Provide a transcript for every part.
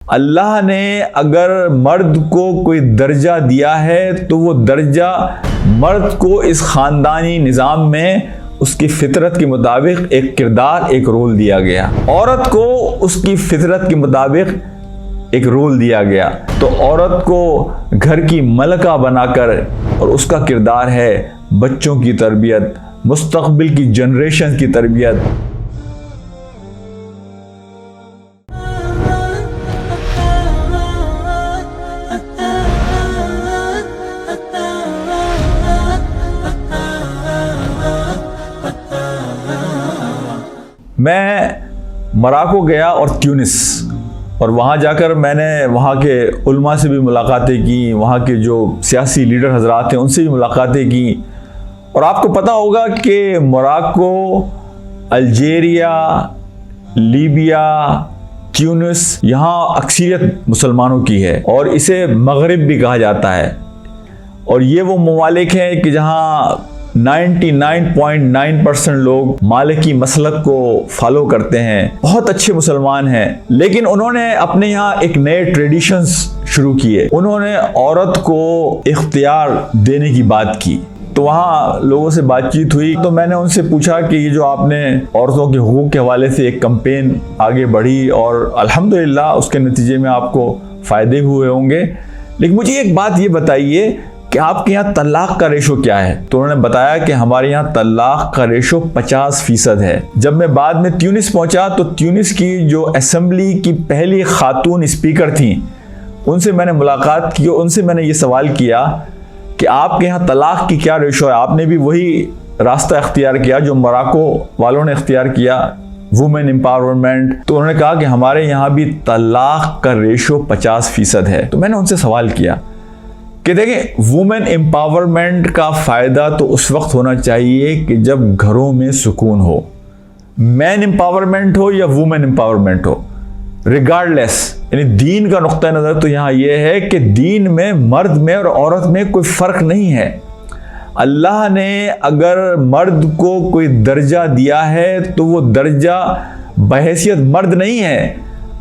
اللہ نے اگر مرد کو کوئی درجہ دیا ہے تو وہ درجہ مرد کو اس خاندانی نظام میں اس کی فطرت کے مطابق ایک کردار، ایک رول دیا گیا۔ عورت کو اس کی فطرت کے مطابق ایک رول دیا گیا، تو عورت کو گھر کی ملکہ بنا کر، اور اس کا کردار ہے بچوں کی تربیت، مستقبل کی جنریشن کی تربیت۔ میں مراکو گیا اور تیونس، اور وہاں جا کر میں نے وہاں کے علماء سے بھی ملاقاتیں کی، وہاں کے جو سیاسی لیڈر حضرات ہیں ان سے بھی ملاقاتیں کی۔ اور آپ کو پتہ ہوگا کہ مراکو، الجیریا، لیبیا، تیونس، یہاں اکثریت مسلمانوں کی ہے اور اسے مغرب بھی کہا جاتا ہے، اور یہ وہ ممالک ہیں کہ جہاں 99.9% لوگ مالکی مسلک کو فالو کرتے ہیں، بہت اچھے مسلمان ہیں، لیکن انہوں نے اپنے یہاں ایک نئے ٹریڈیشنز شروع کیے۔ انہوں نے عورت کو اختیار دینے کی بات کی، تو وہاں لوگوں سے بات چیت ہوئی، تو میں نے ان سے پوچھا کہ یہ جو آپ نے عورتوں کے حقوق کے حوالے سے ایک کمپین آگے بڑھی اور الحمدللہ اس کے نتیجے میں آپ کو فائدے ہوئے ہوں گے، لیکن مجھے ایک بات یہ بتائیے کہ آپ کے یہاں طلاق کا ریشو کیا ہے؟ تو انہوں نے بتایا کہ ہمارے یہاں طلاق کا ریشو 50% ہے۔ جب میں بعد میں تیونس پہنچا تو تیونس کی جو اسمبلی کی پہلی خاتون اسپیکر تھیں، ان سے میں نے ملاقات کی، اور ان سے میں نے یہ سوال کیا کہ آپ کے یہاں طلاق کی کیا ریشو ہے؟ آپ نے بھی وہی راستہ اختیار کیا جو مراکو والوں نے اختیار کیا، وومن امپاورمنٹ۔ تو انہوں نے کہا کہ ہمارے یہاں بھی طلاق کا ریشو 50% ہے۔ تو میں نے ان سے سوال کیا کہ دیکھیں، وومن امپاورمنٹ کا فائدہ تو اس وقت ہونا چاہیے کہ جب گھروں میں سکون ہو، مین امپاورمنٹ ہو یا وومن امپاورمنٹ ہو، ریگارڈلیس، یعنی دین کا نقطہ نظر تو یہاں یہ ہے کہ دین میں مرد میں اور عورت میں کوئی فرق نہیں ہے۔ اللہ نے اگر مرد کو کوئی درجہ دیا ہے تو وہ درجہ بحیثیت مرد نہیں ہے،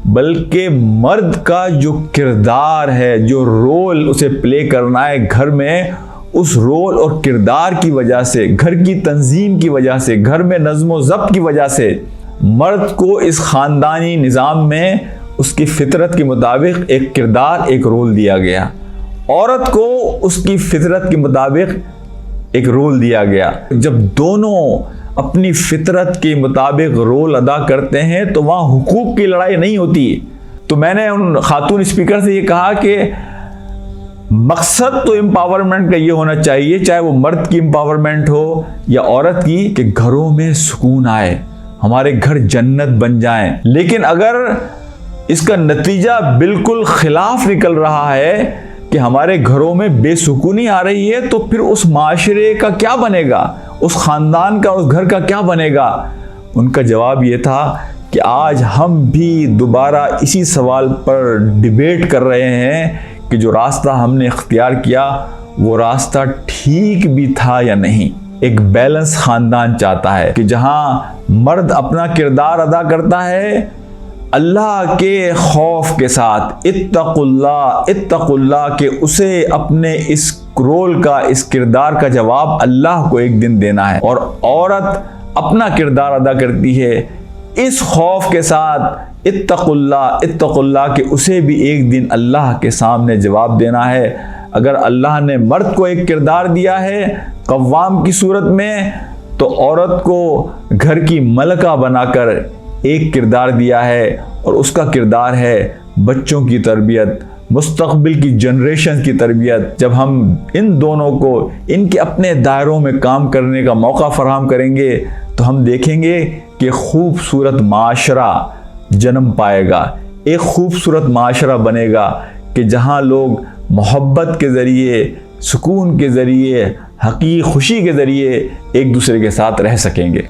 بلکہ مرد کا جو کردار ہے، جو رول اسے پلے کرنا ہے گھر میں، اس رول اور کردار کی وجہ سے، گھر کی تنظیم کی وجہ سے، گھر میں نظم و ضبط کی وجہ سے مرد کو اس خاندانی نظام میں اس کی فطرت کے مطابق ایک کردار، ایک رول دیا گیا۔ عورت کو اس کی فطرت کے مطابق ایک رول دیا گیا۔ جب دونوں اپنی فطرت کے مطابق رول ادا کرتے ہیں تو وہاں حقوق کی لڑائی نہیں ہوتی۔ تو میں نے ان خاتون اسپیکر سے یہ کہا کہ مقصد تو امپاورمنٹ کا یہ ہونا چاہیے، چاہے وہ مرد کی امپاورمنٹ ہو یا عورت کی، کہ گھروں میں سکون آئے، ہمارے گھر جنت بن جائیں۔ لیکن اگر اس کا نتیجہ بالکل خلاف نکل رہا ہے کہ ہمارے گھروں میں بے سکونی آ رہی ہے، تو پھر اس معاشرے کا کیا بنے گا، اس خاندان کا، اس گھر کا کیا بنے گا؟ ان کا جواب یہ تھا کہ آج ہم بھی دوبارہ اسی سوال پر ڈیبیٹ کر رہے ہیں کہ جو راستہ ہم نے اختیار کیا وہ راستہ ٹھیک بھی تھا یا نہیں۔ ایک بیلنس خاندان چاہتا ہے کہ جہاں مرد اپنا کردار ادا کرتا ہے اللہ کے خوف کے ساتھ، اتقوا اللہ، کہ اسے اپنے اس رول کا، اس کردار کا جواب اللہ کو ایک دن دینا ہے، اور عورت اپنا کردار ادا کرتی ہے اس خوف کے ساتھ، اتقوا اللہ، کہ اسے بھی ایک دن اللہ کے سامنے جواب دینا ہے۔ اگر اللہ نے مرد کو ایک کردار دیا ہے قوام کی صورت میں، تو عورت کو گھر کی ملکہ بنا کر ایک کردار دیا ہے، اور اس کا کردار ہے بچوں کی تربیت، مستقبل کی جنریشن کی تربیت۔ جب ہم ان دونوں کو ان کے اپنے دائروں میں کام کرنے کا موقع فراہم کریں گے تو ہم دیکھیں گے کہ خوبصورت معاشرہ جنم پائے گا، ایک خوبصورت معاشرہ بنے گا کہ جہاں لوگ محبت کے ذریعے، سکون کے ذریعے، حقیقی خوشی کے ذریعے ایک دوسرے کے ساتھ رہ سکیں گے۔